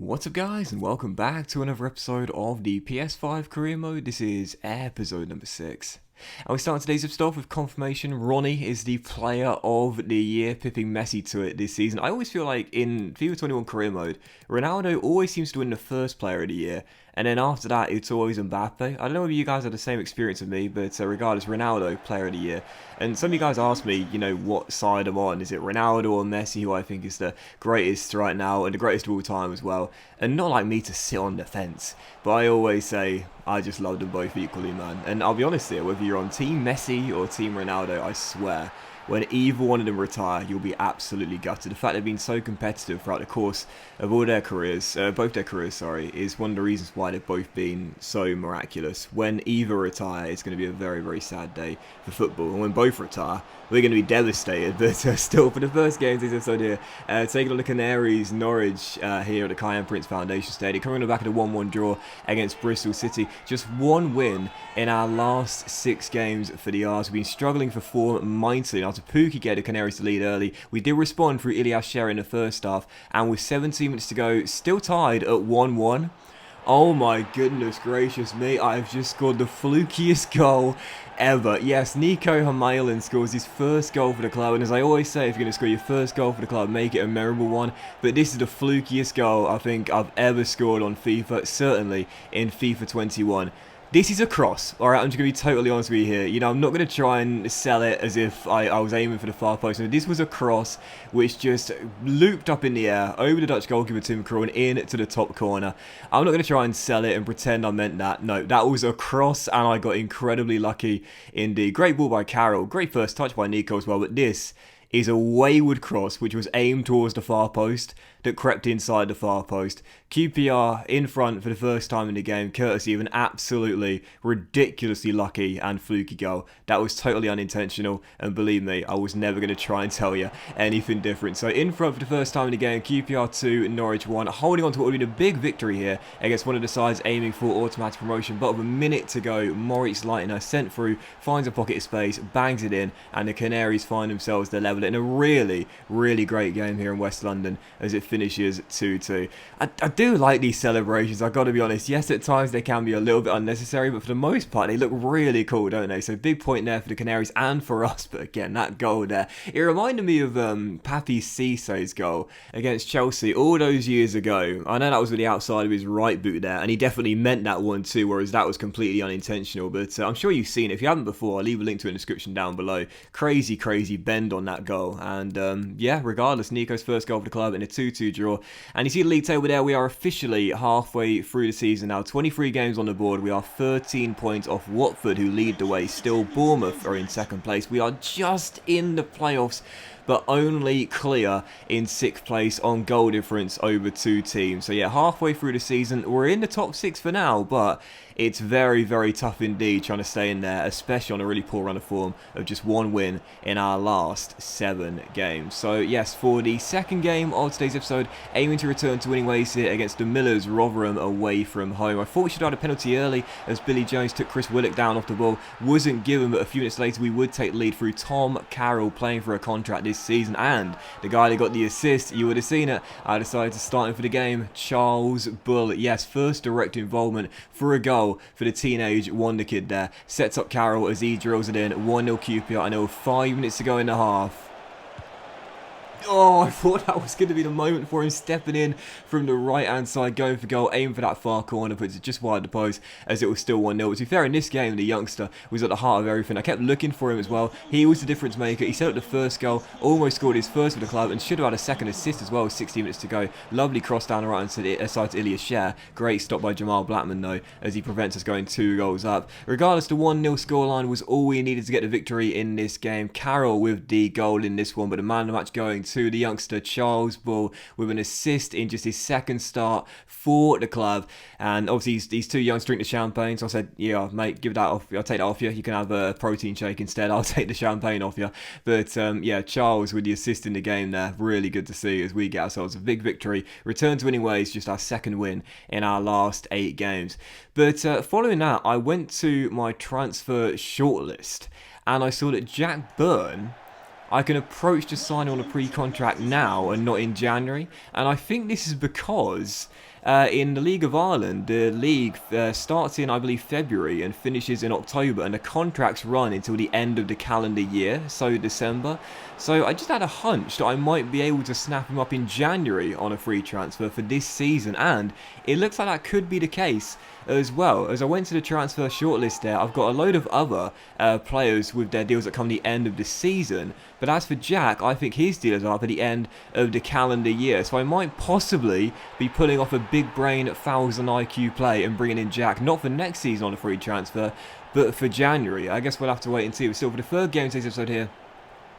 What's up guys, and welcome back to another episode of the PS5 career mode. This is episode number 6. And we start today's episode off with confirmation. Ronnie is the player of the year, pipping Messi to it this season. I always feel like in FIFA 21 career mode, Ronaldo always seems to win the first player of the year, and then after that it's always Mbappe. I don't know if you guys had the same experience with me, but regardless, Ronaldo, player of the year. And some of you guys asked me, what side I'm on. Is it Ronaldo or Messi, who I think is the greatest right now and the greatest of all time as well? And not like me to sit on the fence, but I always say I just love them both equally, man. And I'll be honest here, whether you're on Team Messi or Team Ronaldo, I swear, when either one of them retire, you'll be absolutely gutted. The fact they've been so competitive throughout the course of all their careers, both their careers, is one of the reasons why they've both been so miraculous. When either retire, it's going to be a very, very sad day for football. And when both retire, we're going to be devastated. But still, for the first game of this episode here, taking on the Canaries, Norwich here at the Cayenne Prince Foundation Stadium. Coming on the back of the 1-1 draw against Bristol City. Just one win in our last 6 games for the R's. We've been struggling for form mightily. After Pookie gave the Canaries to lead early, we did respond through Ilyas Sher in the first half, and with 17 minutes to go, still tied at 1-1. Oh my goodness gracious me, I have just scored the flukiest goal ever. Yes, Nico Hamailen scores his first goal for the club, and as I always say, if you're going to score your first goal for the club, make it a memorable one. But this is the flukiest goal I think I've ever scored on FIFA, certainly in FIFA 21. This is a cross, alright, I'm just going to be totally honest with you here. I'm not going to try and sell it as if I was aiming for the far post. No, this was a cross which just looped up in the air over the Dutch goalkeeper Tim Krul and in to the top corner. I'm not going to try and sell it and pretend I meant that. No, that was a cross and I got incredibly lucky indeed. Great ball by Carroll, great first touch by Nico as well, but this is a wayward cross which was aimed towards the far post that crept inside the far post. QPR in front for the first time in the game, courtesy of an absolutely ridiculously lucky and fluky goal. That was totally unintentional, and believe me, I was never going to try and tell you anything different. So in front for the first time in the game, QPR 2, Norwich 1, holding on to what would be a big victory here against one of the sides aiming for automatic promotion. But with a minute to go, Moritz Leitner sent through, finds a pocket of space, bangs it in, and the Canaries find themselves the level in a really, really great game here in West London as it finishes 2-2. I do like these celebrations, I've got to be honest. Yes, at times they can be a little bit unnecessary, but for the most part they look really cool, don't they? So big point there for the Canaries and for us. But again, that goal there, it reminded me of Papi Cissé's goal against Chelsea all those years ago. I know that was with the outside of his right boot there, and he definitely meant that one too, whereas that was completely unintentional. But I'm sure you've seen it. If you haven't before, I'll leave a link to it in the description down below. Crazy bend on that goal. And yeah, regardless, Nico's first goal for the club in a 2-2 draw. And you see the league table there, we are officially halfway through the season now. 23 games on the board. We are 13 points off Watford, who lead the way still. Bournemouth are in second place. We are just in the playoffs, but only clear in 6th place on goal difference over 2 teams. So yeah, halfway through the season, we're in the top 6 for now, but it's very, very tough indeed trying to stay in there, especially on a really poor run of form of just 1 win in our last 7 games. So yes, for the second game of today's episode, aiming to return to winning ways here against the Millers, Rotherham away from home. I thought we should have had a penalty early as Billy Jones took Chris Willock down off the ball. Wasn't given, but a few minutes later we would take the lead through Tom Carroll playing for a contract this season, and the guy that got the assist, you would have seen it, I decided to start him for the game, Charles Bull. Yes, first direct involvement for a goal for the teenage wonder kid there. Sets up Carroll as he drills it in. 1-0 QPR. I know 5 minutes to go in the half. Oh, I thought that was going to be the moment for him stepping in from the right-hand side, going for goal, aiming for that far corner, puts it just wide the post as it was still 1-0. To be fair, in this game, the youngster was at the heart of everything. I kept looking for him as well. He was the difference maker. He set up the first goal, almost scored his first for the club, and should have had a second assist as well with 16 minutes to go. Lovely cross down the right-hand side to Ilyas Sher. Great stop by Jamal Blackman, though, as he prevents us going 2 goals up. Regardless, the 1-0 scoreline was all we needed to get the victory in this game. Carroll with the goal in this one, but the man of the match going to the youngster Charles Bull with an assist in just his second start for the club. And obviously he's too young to drink the champagne, so I said, yeah mate, give that off, I'll take that off you, you can have a protein shake instead, I'll take the champagne off you. But yeah, Charles with the assist in the game there, really good to see as we get ourselves a big victory, return to winning ways, just our second win in our last 8 games. But following that, I went to my transfer shortlist and I saw that Jack Byrne I can approach to sign on a pre-contract now and not in January. And I think this is because in the League of Ireland, the league starts in, I believe, February and finishes in October, and the contracts run until the end of the calendar year, so December. So I just had a hunch that I might be able to snap him up in January on a free transfer for this season, and it looks like that could be the case as well. As I went to the transfer shortlist there, I've got a load of other players with their deals that come the end of the season, but as for Jack, I think his deals are up at the end of the calendar year, so I might possibly be pulling off a big brain 1,000 IQ play and bringing in Jack, not for next season on a free transfer, but for January. I guess we'll have to wait and see. But still, for the third game of today's episode here,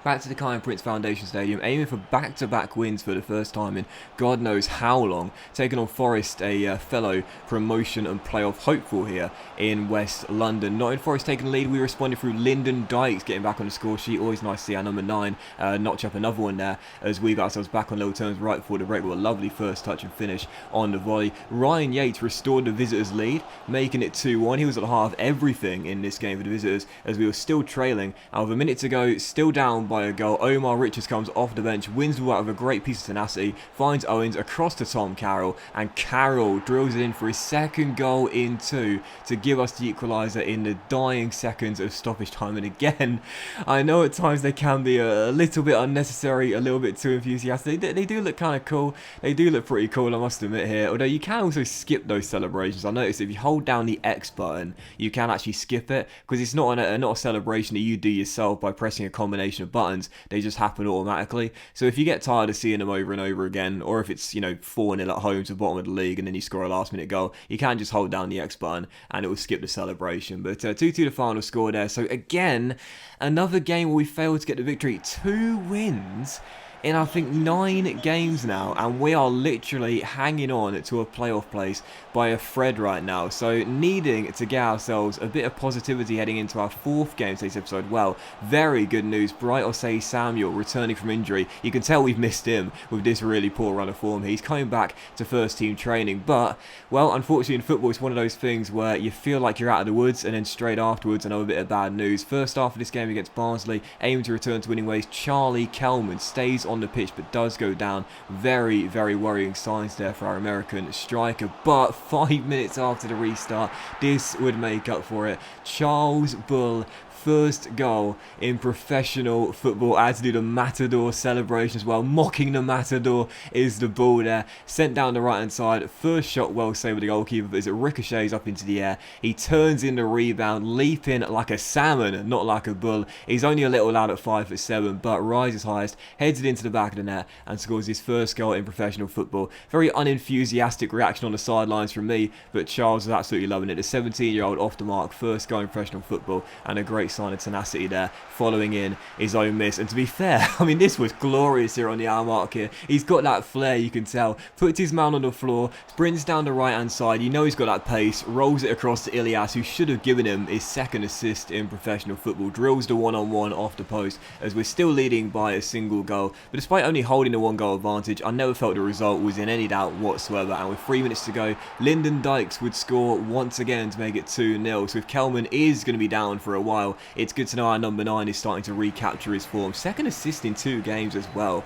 back to the Kai and Prince Foundation Stadium, aiming for back-to-back wins for the first time in God knows how long, taking on Forest, a fellow promotion and playoff hopeful here in West London. Nottingham Forest taking the lead. We responded through Lyndon Dykes getting back on the score sheet. Always nice to see our number 9 notch up another one there as we got ourselves back on level terms right before the break with a lovely first touch and finish on the volley. Ryan Yates restored the visitors' lead, making it 2-1. He was at the heart of everything in this game for the visitors as we were still trailing. And with a minute to go, still down by a goal, Omar Richards comes off the bench, wins the ball out with a great piece of tenacity, finds Owens across to Tom Carroll, and Carroll drills it in for his second goal in 2 to give us the equaliser in the dying seconds of stoppage time. And again, I know at times they can be a little bit unnecessary, a little bit too enthusiastic. They do look kind of cool. They do look pretty cool, I must admit here. Although you can also skip those celebrations. I noticed if you hold down the X button, you can actually skip it because it's not a celebration that you do yourself by pressing a combination of buttons. They just happen automatically. So if you get tired of seeing them over and over again, or if it's 4-0 at home to the bottom of the league and then you score a last minute goal, you can just hold down the X button and it will skip the celebration. But 2-2 the final score there. So again, another game where we failed to get the victory. 2 wins in I think 9 games now, and we are literally hanging on to a playoff place by a thread right now. So needing to get ourselves a bit of positivity heading into our 4th game today's episode. Well, very good news. Bright Osei Samuel returning from injury. You can tell we've missed him with this really poor run of form. He's coming back to first team training, but well, unfortunately in football it's one of those things where you feel like you're out of the woods and then straight afterwards another bit of bad news. First half of this game against Barnsley, aiming to return to winning ways, Charlie Kelman stays on the pitch but does go down. Very, very worrying signs there for our American striker, but 5 minutes after the restart, this would make up for it. Charles Bull, first goal in professional football. I had to do the Matador celebration as well. Mocking the Matador is the ball there. Sent down the right hand side. First shot well saved by the goalkeeper, but as it ricochets up into the air, he turns in the rebound, leaping like a salmon, not like a bull. He's only a little lad at 5'7", but rises highest, heads it into the back of the net and scores his first goal in professional football. Very unenthusiastic reaction on the sidelines from me, but Charles is absolutely loving it. The 17-year-old off the mark, first goal in professional football, and a great sign of tenacity there, following in his own miss. And to be fair, I mean, this was glorious here on the hour mark here. He's got that flair, you can tell. Puts his man on the floor, sprints down the right hand side. You know he's got that pace, rolls it across to Ilias, who should have given him his second assist in professional football. Drills the one-on-one off the post as we're still leading by a single goal. But despite only holding a 1-goal advantage, I never felt the result was in any doubt whatsoever. And with 3 minutes to go, Lyndon Dykes would score once again to make it 2-0. So if Kelman is going to be down for a while, it's good to know our number 9 is starting to recapture his form. Second assist in 2 games as well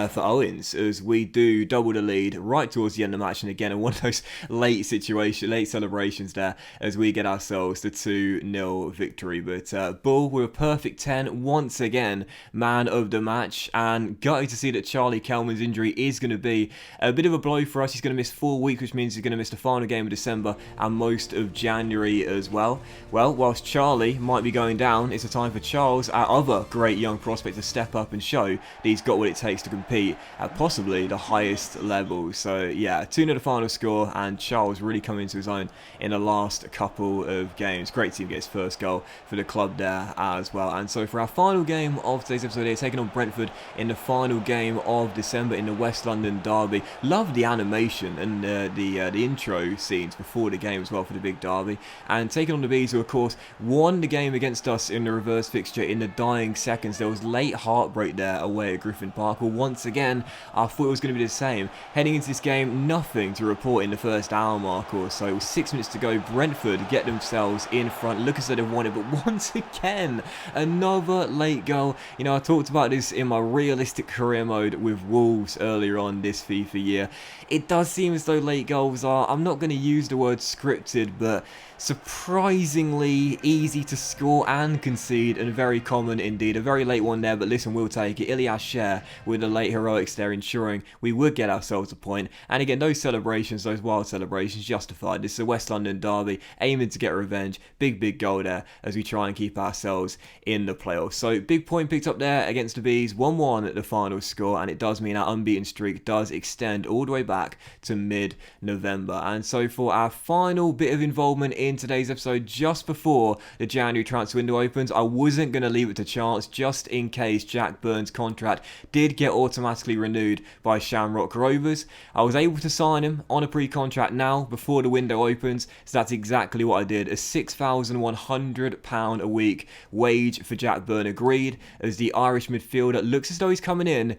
for Owens, as we do double the lead right towards the end of the match. And again, in one of those late celebrations there, as we get ourselves the 2-0 victory. But Bull with a perfect 10 once again, man of the match, and gutted to see that Charlie Kelman's injury is going to be a bit of a blow for us. He's going to miss 4 weeks, which means he's going to miss the final game of December and most of January as well. Well, whilst Charlie might be going down, it's a time for Charles, our other great young prospect, to step up and show that he's got what it takes to compete at possibly the highest level. So yeah, 2-0 the final score, and Charles really coming into his own in the last couple of games. Great to see him get his first goal for the club there as well. And so for our final game of today's episode here, taking on Brentford in the final game of December in the West London derby. Love the animation and the intro scenes before the game as well for the big derby. And taking on the Bees, who of course won the game against us in the reverse fixture in the dying seconds. There was late heartbreak there away at Griffin Park. Well, once again, I thought it was going to be the same. Heading into this game, nothing to report in the first hour mark or so. 6 minutes to go. Brentford get themselves in front. Look as though they've won it, but once again, another late goal. You know, I talked about this in my realistic career mode with Wolves earlier on this FIFA year. It does seem as though late goals are, I'm not going to use the word scripted, but surprisingly easy to score and concede, and very common indeed. A very late one there, but listen, we'll take it. Ilias Sher with the late heroics there, ensuring we would get ourselves a point. And again, those celebrations, those wild celebrations, justified. This is a West London derby, aiming to get revenge. Big goal there as we try and keep ourselves in the playoffs. So big point picked up there against the Bees, 1-1 at the final score, and it does mean our unbeaten streak does extend all the way back to mid-November. And so for our final bit of involvement in today's episode, just before the January transfer window opens, I wasn't going to leave it to chance just in case Jack Byrne's contract did get automatically renewed by Shamrock Rovers. I was able to sign him on a pre-contract now before the window opens, so that's exactly what I did. A £6,100 a week wage for Jack Byrne agreed, as the Irish midfielder looks as though he's coming in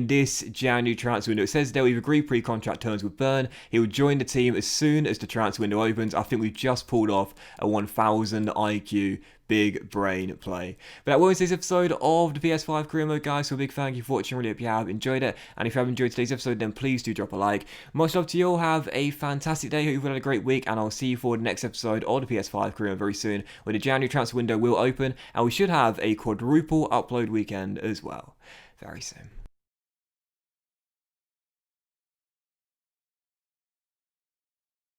this January transfer window. It says there we've agreed pre-contract terms with Byrne. He will join the team as soon as the transfer window opens. I think we've just pulled off a 1000 IQ big brain play. But that was this episode of the PS5 Career Mode, guys. So a big thank you for watching. Really hope you have enjoyed it. And if you have enjoyed today's episode, then please do drop a like. Much love to you all. Have a fantastic day. Hope you've had a great week. And I'll see you for the next episode of the PS5 Career Mode very soon, where the January transfer window will open. And we should have a quadruple upload weekend as well very soon.